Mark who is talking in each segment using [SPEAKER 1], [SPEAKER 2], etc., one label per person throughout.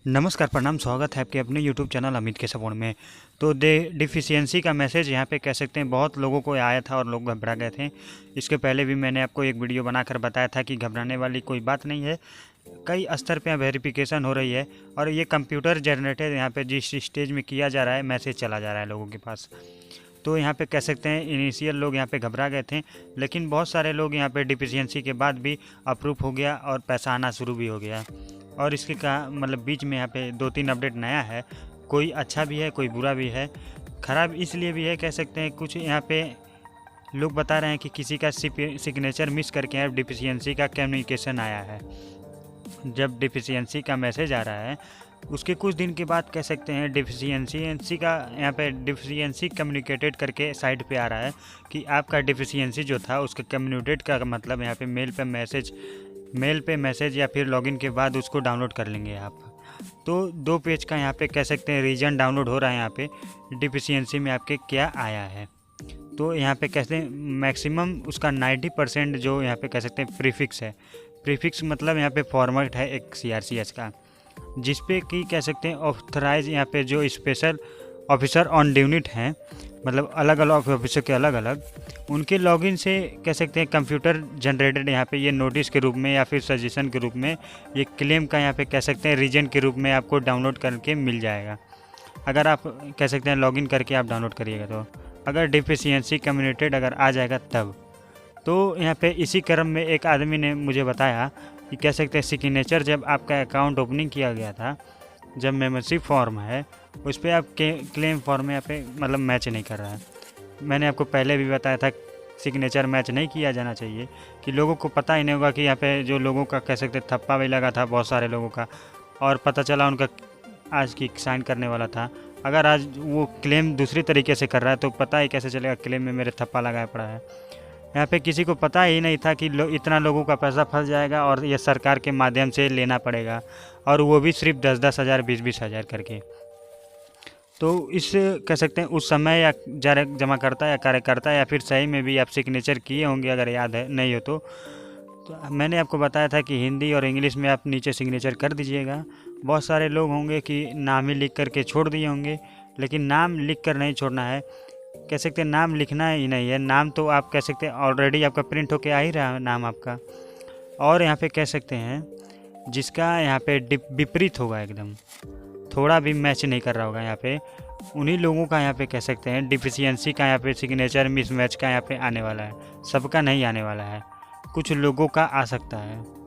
[SPEAKER 1] नमस्कार, प्रणाम, स्वागत है आपके अपने यूट्यूब चैनल अमित के सपोर्ट में। तो डिफिशियंसी का मैसेज यहाँ पे कह सकते हैं बहुत लोगों को आया था और लोग घबरा गए थे। इसके पहले भी मैंने आपको एक वीडियो बनाकर बताया था कि घबराने वाली कोई बात नहीं है। कई स्तर पे वेरिफिकेशन हो रही है और ये कंप्यूटर जनरेटेड यहाँ पे जिस स्टेज में किया जा रहा है मैसेज चला जा रहा है लोगों के पास। तो यहाँ पे कह सकते हैं इनिशियल लोग यहाँ पे घबरा गए थे, लेकिन बहुत सारे लोग यहाँ पे डिफिशियंसी के बाद भी अप्रूव हो गया और पैसा आना शुरू भी हो गया। और इसके का मतलब बीच में यहाँ पे 2-3 अपडेट नया है, कोई अच्छा भी है कोई बुरा भी है। ख़राब इसलिए भी है कह सकते हैं, कुछ यहाँ पे लोग बता रहे हैं कि किसी का सिग्नेचर मिस करके यहाँ डिफिशियंसी का कम्युनिकेशन आया है। जब डिफिशियंसी का मैसेज आ रहा है उसके कुछ दिन के बाद कह सकते हैं डिफिशियंसी का यहाँ पे डिफिशियंसी कम्युनिकेटेड करके साइट पे आ रहा है कि आपका डिफिशियंसी जो था उसका कम्युनिकेट का मतलब यहाँ पे मेल पे मैसेज या फिर लॉगिन के बाद उसको डाउनलोड कर लेंगे आप। तो 2 पेज का यहाँ पे कह सकते हैं रीजन डाउनलोड हो रहा है यहाँ पे डिफिशियंसी में आपके क्या आया है। तो यहाँ पे कहते हैं मैक्सिमम उसका 90% जो यहाँ पे कह सकते हैं प्रीफिक्स है। प्रीफिक्स मतलब यहाँ पे फॉर्मेट है एक CRCS का, जिस पे कि कह सकते हैं ऑथराइज यहाँ पे जो स्पेशल ऑफिसर ऑन ड्यूटी हैं, मतलब अलग अलग ऑफिसर के अलग अलग उनके लॉगिन से कह सकते हैं कंप्यूटर जनरेटेड यहाँ पे ये नोटिस के रूप में या फिर सजेशन के रूप में ये क्लेम का यहाँ पे कह सकते हैं रीजन के रूप में आपको डाउनलोड करके मिल जाएगा। अगर आप कह सकते हैं लॉगिन करके आप डाउनलोड करिएगा तो अगर डिफिशियंसी कम्युनिकेटेड अगर आ जाएगा तब। तो यहाँ पे इसी क्रम में एक आदमी ने मुझे बताया कि कह सकते हैं सिग्नेचर जब आपका अकाउंट ओपनिंग किया गया था, जब मेंबरशिप फॉर्म है उस पर आप क्लेम फॉर्म यहाँ पे मतलब मैच नहीं कर रहा है। मैंने आपको पहले भी बताया था सिग्नेचर मैच नहीं किया जाना चाहिए, कि लोगों को पता ही नहीं होगा कि यहाँ पे जो लोगों का कह सकते थप्पा भी लगा था बहुत सारे लोगों का, और पता चला उनका आज की साइन करने वाला था। अगर आज वो क्लेम दूसरी तरीके से कर रहा है तो पता ही कैसे चलेगा क्लेम में मेरे थप्पा लगाया पड़ा है। यहाँ पे किसी को पता ही नहीं था कि इतना लोगों का पैसा फंस जाएगा और ये सरकार के माध्यम से लेना पड़ेगा, और वो भी सिर्फ 10-10 हज़ार 20-20 हज़ार करके। तो इस कह सकते हैं उस समय या जमा करता या कार्यकर्ता या फिर सही में भी आप सिग्नेचर किए होंगे, अगर याद है नहीं हो तो मैंने आपको बताया था कि हिंदी और इंग्लिश में आप नीचे सिग्नेचर कर दीजिएगा। बहुत सारे लोग होंगे कि नाम ही लिख करके छोड़ दिए होंगे, लेकिन नाम लिख कर नहीं छोड़ना है। कह सकते हैं नाम लिखना ही नहीं है, नाम तो आप कह सकते हैं ऑलरेडी आपका प्रिंट होके आ ही रहा है नाम आपका। और यहाँ पे कह सकते हैं जिसका यहाँ पे विपरीत होगा, एकदम थोड़ा भी मैच नहीं कर रहा होगा यहाँ पे, उन्हीं लोगों का यहाँ पे कह सकते हैं डिफिशियंसी का यहाँ पे सिग्नेचर मिसमैच का यहाँ पे आने वाला है। सबका नहीं आने वाला है, कुछ लोगों का आ सकता है।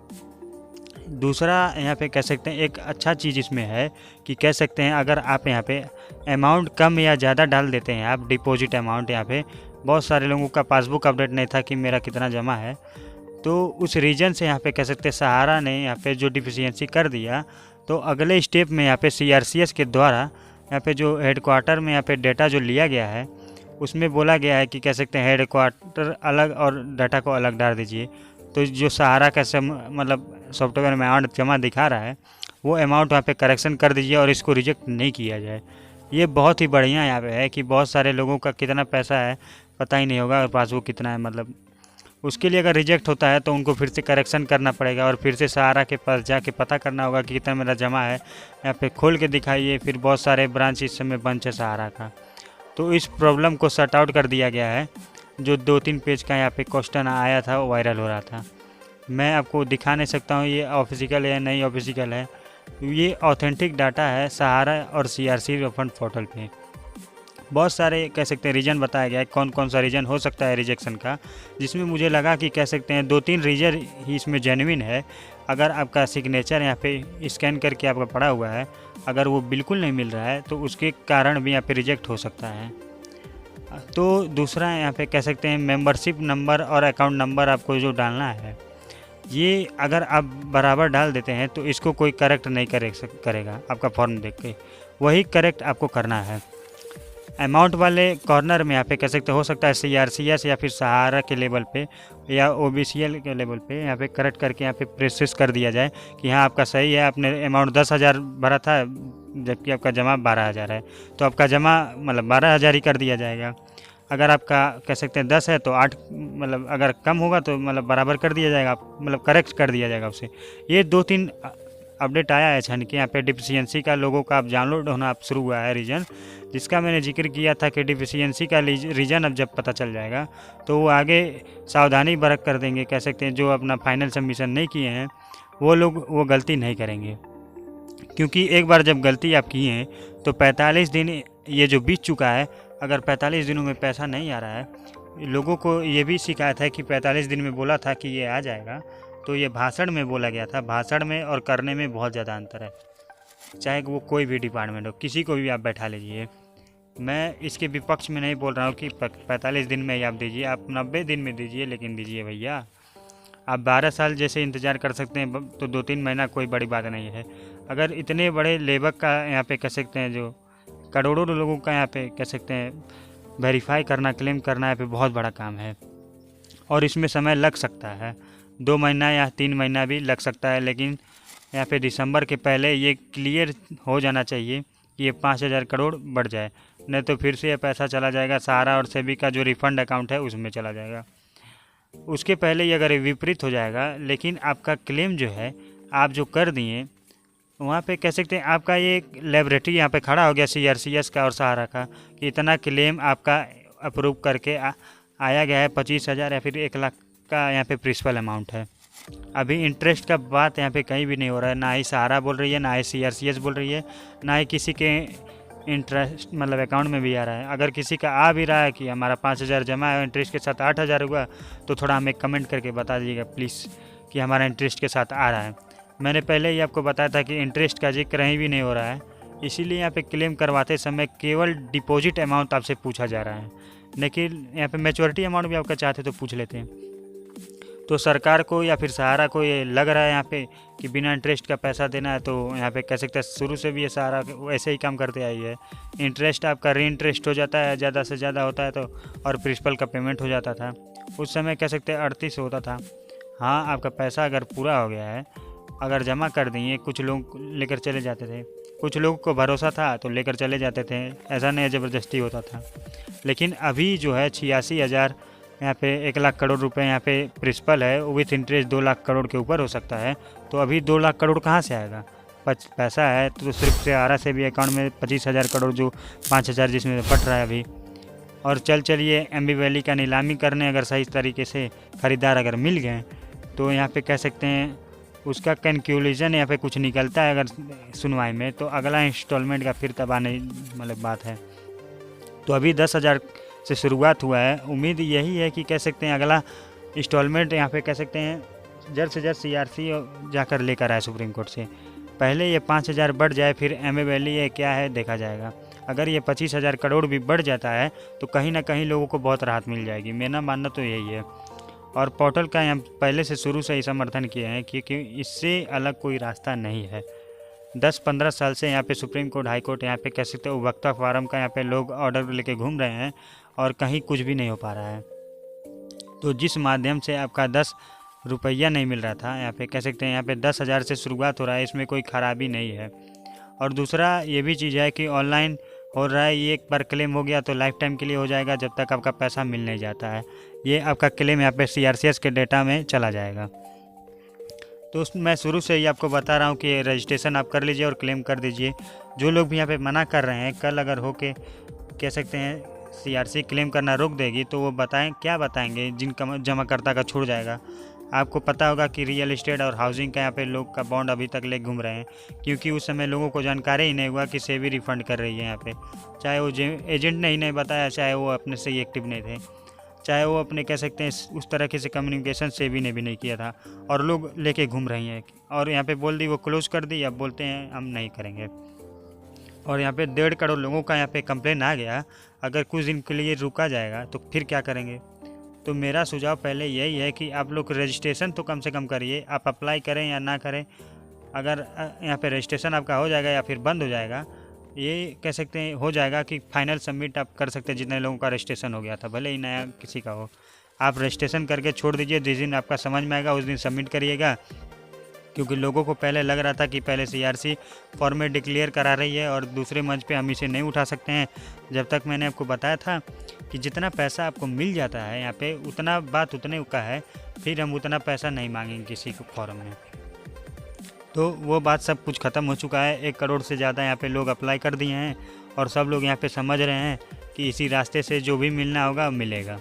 [SPEAKER 1] दूसरा यहाँ पे कह सकते हैं एक अच्छा चीज़ इसमें है कि कह सकते हैं अगर आप यहाँ पे अमाउंट कम या ज़्यादा डाल देते हैं, आप डिपॉजिट अमाउंट, यहाँ पे बहुत सारे लोगों का पासबुक अपडेट नहीं था कि मेरा कितना जमा है, तो उस रीजन से यहाँ पे कह सकते हैं सहारा ने यहाँ पे जो डिफिशियंसी कर दिया, तो अगले स्टेप में यहाँ पे CRCS के द्वारा यहाँ पे जो हेडक्वार्टर में यहाँ पे डेटा जो लिया गया है उसमें बोला गया है कि कह सकते हैं हेडक्वार्टर अलग और डाटा को अलग डाल दीजिए। तो जो सहारा का मतलब सॉफ्टवेयर में अमाउंट जमा दिखा रहा है वो अमाउंट वहाँ पे करेक्शन कर दीजिए और इसको रिजेक्ट नहीं किया जाए। ये बहुत ही बढ़िया यहाँ पे है कि बहुत सारे लोगों का कितना पैसा है पता ही नहीं होगा और पासबुक कितना है, मतलब उसके लिए अगर रिजेक्ट होता है तो उनको फिर से करेक्शन करना पड़ेगा और फिर से सहारा के पास जाके पता करना होगा कि कितना मेरा जमा है, यहाँ पे खोल के दिखाइए। फिर बहुत सारे ब्रांच इस समय बंद है सहारा का। तो इस प्रॉब्लम को सॉर्ट आउट कर दिया गया है। जो 2-3 पेज का यहाँ पे क्वेश्चन आया था वो वायरल हो रहा था, मैं आपको दिखा नहीं सकता हूँ ये ऑफिशियल है या नहीं ऑफिशियल है। ये ऑथेंटिक डाटा है सहारा और CRC रिफंड पोर्टल पे। बहुत सारे कह सकते हैं रीजन बताया गया है, कौन कौन सा रीजन हो सकता है रिजेक्शन का, जिसमें मुझे लगा कि कह सकते हैं 2-3 रीजन ही इसमें जेन्युइन है। अगर आपका सिग्नेचर यहाँ पे स्कैन करके आपका पड़ा हुआ है, अगर वो बिल्कुल नहीं मिल रहा है तो उसके कारण भी यहाँ पे रिजेक्ट हो सकता है। तो दूसरा यहाँ पे कह सकते हैं मेंबरशिप नंबर और अकाउंट नंबर आपको जो डालना है, ये अगर आप बराबर डाल देते हैं तो इसको कोई करेक्ट नहीं करेगा आपका फॉर्म देख के, वही करेक्ट आपको करना है। अमाउंट वाले कॉर्नर में यहाँ पे कह सकते हो सकता है CRCS या फिर सहारा के लेवल पे या OBCL के लेवल पे यहाँ पे करेक्ट करके यहाँ पे प्रोसेस कर दिया जाए कि हाँ आपका सही है, आपने अमाउंट 10,000 भरा था जबकि आपका जमा 12,000 है, तो आपका जमा मतलब 12,000 ही कर दिया जाएगा। अगर आपका कह सकते हैं 10 है तो 8, मतलब अगर कम होगा तो मतलब बराबर कर दिया जाएगा, मतलब करेक्ट कर दिया जाएगा उसे। ये 2-3 अपडेट आया है छन के यहाँ पे डिफिशियंसी का लोगों का अब डाउनलोड होना अब शुरू हुआ है रीजन, जिसका मैंने जिक्र किया था कि डिफिशियंसी का रीजन अब जब पता चल जाएगा तो वो आगे सावधानी बरत कर देंगे, कह सकते हैं। जो अपना फाइनल सबमिशन नहीं किए हैं वो लोग वो गलती नहीं करेंगे, क्योंकि एक बार जब गलती आप किए हैं तो 45 दिन ये जो बीत चुका है, अगर 45 दिनों में पैसा नहीं आ रहा है, लोगों को ये भी शिकायत है कि 45 दिन में बोला था कि ये आ जाएगा, तो ये भाषण में बोला गया था। भाषण में और करने में बहुत ज़्यादा अंतर है, चाहे वो कोई भी डिपार्टमेंट हो, किसी को भी आप बैठा लीजिए। मैं इसके विपक्ष में नहीं बोल रहा हूँ कि 45 दिन में ही आप दीजिए, आप 90 दिन में दीजिए, लेकिन दीजिए भैया। आप 12 साल जैसे इंतज़ार कर सकते हैं तो 2-3 महीना कोई बड़ी बात नहीं है। अगर इतने बड़े लेबर का यहाँ पे कह सकते हैं, जो करोड़ों लोगों का यहाँ पे कह सकते हैं वेरीफाई करना, क्लेम करना यहाँ पे बहुत बड़ा काम है, और इसमें समय लग सकता है, 2 महीना या 3 महीना भी लग सकता है। लेकिन यहाँ पे दिसंबर के पहले ये क्लियर हो जाना चाहिए कि ये 5,000 करोड़ बढ़ जाए, नहीं तो फिर से ये पैसा चला जाएगा सहारा और सेबी का जो रिफंड अकाउंट है उसमें चला जाएगा। उसके पहले ये अगर विपरीत हो जाएगा, लेकिन आपका क्लेम जो है आप जो कर दिए वहाँ पे कह सकते हैं आपका ये लेबोरेटरी यहाँ पे खड़ा हो गया CRCS का और सहारा का कि इतना क्लेम आपका अप्रूव करके आया गया है 25,000 या फिर 1 लाख का यहाँ पे प्रिंसिपल अमाउंट है। अभी इंटरेस्ट का बात यहाँ पे कहीं भी नहीं हो रहा है, ना ही सहारा बोल रही है, ना ही CRCS बोल रही है, ना ही किसी के इंटरेस्ट मतलब अकाउंट में भी आ रहा है। अगर किसी का आ भी रहा है कि हमारा 5,000 जमा है, इंटरेस्ट के साथ 8,000 हुआ, तो थोड़ा हमें कमेंट करके बता दीजिएगा प्लीज़ कि हमारा इंटरेस्ट के साथ आ रहा है। मैंने पहले ही आपको बताया था कि इंटरेस्ट का जिक्र कहीं भी नहीं हो रहा है, इसीलिए यहाँ पे क्लेम करवाते समय केवल डिपॉजिट अमाउंट आपसे पूछा जा रहा है, लेकिन यहाँ पे मैच्योरिटी अमाउंट भी आपका चाहते तो पूछ लेते हैं। तो सरकार को या फिर सहारा को ये लग रहा है यहाँ पे कि बिना इंटरेस्ट का पैसा देना है, तो यहाँ पे कह सकते हैं शुरू से भी ये सहारा ऐसे ही काम करते आई है। इंटरेस्ट आपका री इंटरेस्ट हो जाता है, ज़्यादा से ज़्यादा होता है तो, और प्रिंसिपल का पेमेंट हो जाता था। उस समय कह सकते हैं 38 होता था। हाँ, आपका पैसा अगर पूरा हो गया है, अगर जमा कर दिए, कुछ लोग लेकर चले जाते थे, कुछ लोगों को भरोसा था तो लेकर चले जाते थे, ऐसा नहीं ज़बरदस्ती होता था। लेकिन अभी जो है 86,000 यहाँ पे 1 लाख करोड़ रुपए यहाँ पे प्रिंसिपल है, विथ इंटरेस्ट 2 लाख करोड़ के ऊपर हो सकता है। तो अभी 2 लाख करोड़ कहाँ से आएगा? पैसा है तो सिर्फ सहारा से भी अकाउंट में 25,000 करोड़, जो 5,000 जिसमें बट रहा है अभी। और चलिए एमबी वैली का नीलामी करने अगर सही तरीके से खरीदार अगर मिल गए तो यहाँ पे कह सकते हैं उसका कंक्लूजन यहाँ पे कुछ निकलता है अगर सुनवाई में, तो अगला इंस्टॉलमेंट का फिर तब आने मतलब बात है। तो अभी 10,000 से शुरुआत हुआ है, उम्मीद यही है कि कह सकते हैं अगला इंस्टॉलमेंट यहाँ पे कह सकते हैं जल्द से जल्द CRC जाकर लेकर आए सुप्रीम कोर्ट से। पहले ये 5,000 बढ़ जाए, फिर एमबी वैली ये क्या है देखा जाएगा। अगर ये 25,000 करोड़ भी बढ़ जाता है तो कहीं ना कहीं लोगों को बहुत राहत मिल जाएगी, मेरा मानना तो यही है। और पोर्टल का यहाँ पहले से शुरू से ही समर्थन किए हैं, क्योंकि इससे अलग कोई रास्ता नहीं है। 10-15 साल से यहाँ पे सुप्रीम कोर्ट, हाई कोर्ट, यहाँ पे कह सकते हो उपभोक्ता फोरम का यहाँ पे लोग ऑर्डर लेके घूम रहे हैं और कहीं कुछ भी नहीं हो पा रहा है। तो जिस माध्यम से आपका 10 रुपया नहीं मिल रहा था, यहाँ पे कह सकते हैं यहाँ पे 10,000 से शुरुआत हो रहा है, इसमें कोई ख़राबी नहीं है। और दूसरा ये भी चीज़ है कि ऑनलाइन हो रहा है, ये एक बार क्लेम हो गया तो लाइफ टाइम के लिए हो जाएगा, जब तक आपका पैसा मिल नहीं जाता है। ये आपका क्लेम यहाँ पे CRCS के डेटा में चला जाएगा। तो मैं शुरू से ही आपको बता रहा हूँ कि रजिस्ट्रेशन आप कर लीजिए और क्लेम कर दीजिए। जो लोग भी यहाँ पे मना कर रहे हैं, कल अगर हो के कह सकते हैं CRC क्लेम करना रोक देगी तो वो बताएं, क्या बताएंगे जिनका जमाकर्ता का छूट जाएगा। आपको पता होगा कि रियल इस्टेट और हाउसिंग का यहाँ पे लोग का बॉन्ड अभी तक ले घूम रहे हैं, क्योंकि उस समय लोगों को जानकारी ही नहीं हुआ कि सेबी रिफंड कर रही है यहाँ पे। चाहे वो एजेंट ने ही नहीं बताया, चाहे वो अपने से ही एक्टिव नहीं थे, चाहे वो अपने कह सकते हैं उस तरह से कम्युनिकेशन सेबी ने भी नहीं किया था, और लोग लेके घूम रही हैं। और यहाँ पे बोल दी वो क्लोज कर दी, अब बोलते हैं हम नहीं करेंगे। और यहाँ पे 1.5 करोड़ लोगों का यहाँ पे कंप्लेन आ गया, अगर कुछ दिन के लिए रुका जाएगा तो फिर क्या करेंगे? तो मेरा सुझाव पहले यही है कि आप लोग रजिस्ट्रेशन तो कम से कम करिए, आप अप्लाई करें या ना करें। अगर यहाँ पे रजिस्ट्रेशन आपका हो जाएगा या फिर बंद हो जाएगा, ये कह सकते हैं हो जाएगा कि फाइनल सबमिट आप कर सकते हैं जितने लोगों का रजिस्ट्रेशन हो गया था, भले ही नया किसी का हो। आप रजिस्ट्रेशन करके छोड़ दीजिए, जिस दिन आपका समझ में आएगा उस दिन सबमिट करिएगा, क्योंकि लोगों को पहले लग रहा था कि पहले CRC फॉर्मेट डिक्लेयर करा रही है और दूसरे मंच पे हम इसे नहीं उठा सकते हैं। जब तक मैंने आपको बताया था कि जितना पैसा आपको मिल जाता है यहाँ पे उतना बात उतने का है, फिर हम उतना पैसा नहीं मांगेंगे किसी को फॉर्म में। तो वो बात सब कुछ ख़त्म हो चुका है। 1 करोड़ से ज़्यादा यहाँ पे लोग अप्लाई कर दिए हैं और सब लोग यहाँ पे समझ रहे हैं कि इसी रास्ते से जो भी मिलना होगा मिलेगा।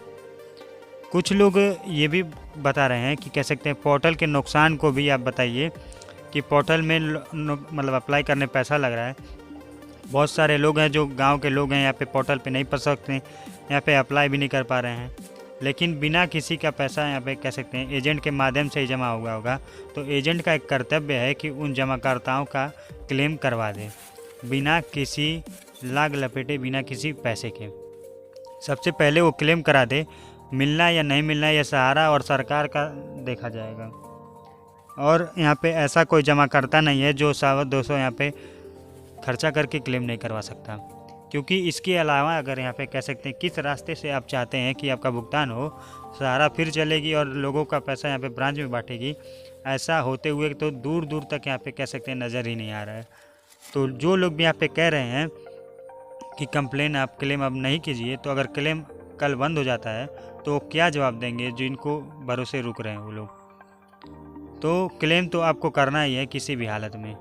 [SPEAKER 1] कुछ लोग ये भी बता रहे हैं कि कह सकते हैं पोर्टल के नुकसान को भी आप बताइए कि पोर्टल में मतलब अप्लाई करने पैसा लग रहा है। बहुत सारे लोग हैं जो गांव के लोग हैं यहाँ पे पोर्टल पे नहीं पढ़ सकते, यहाँ पे अप्लाई भी नहीं कर पा रहे हैं, लेकिन बिना किसी का पैसा यहाँ पे कह सकते हैं एजेंट के माध्यम से ही जमा हुआ होगा। तो एजेंट का एक कर्तव्य है कि उन जमाकर्ताओं का क्लेम करवा दे बिना किसी लाग लपेटे, बिना किसी पैसे के। सबसे पहले वो क्लेम करा दे, मिलना या नहीं मिलना यह सहारा और सरकार का देखा जाएगा। और यहाँ पे ऐसा कोई जमाकर्ता नहीं है जो 100-200 यहाँ पे खर्चा करके क्लेम नहीं करवा सकता, क्योंकि इसके अलावा अगर यहाँ पे कह सकते हैं किस रास्ते से आप चाहते हैं कि आपका भुगतान हो, सहारा फिर चलेगी और लोगों का पैसा यहाँ पे ब्रांच में बांटेगी। ऐसा होते हुए तो दूर दूर तक यहाँ पे कह सकते हैं नज़र ही नहीं आ रहा है। तो जो लोग भी यहाँ पे कह रहे हैं कि कंप्लेन आप क्लेम अब नहीं कीजिए, तो अगर क्लेम कल बंद हो जाता है तो क्या जवाब देंगे जिनको भरोसे रुक रहे हैं वो लोग। तो क्लेम तो आपको करना ही है किसी भी हालत में।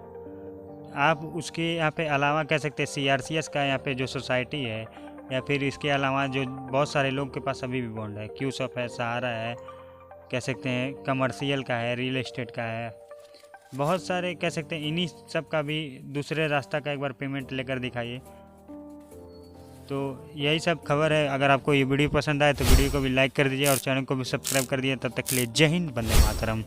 [SPEAKER 1] आप उसके यहाँ पे अलावा कह सकते हैं CRCS का यहाँ पे जो सोसाइटी है, या फिर इसके अलावा जो बहुत सारे लोग के पास अभी भी बॉन्ड है, क्यूसफ है, सहारा है, कह सकते हैं कमर्शियल का है, रियल एस्टेट का है, बहुत सारे कह सकते हैं। इन्हीं सब का भी दूसरे रास्ता का एक बार पेमेंट लेकर दिखाइए। तो यही सब खबर है। अगर आपको ये वीडियो पसंद आए तो वीडियो को भी लाइक कर दीजिए और चैनल को भी सब्सक्राइब कर दिए। तब तक के लिए जय हिंद, वंदे मातरम।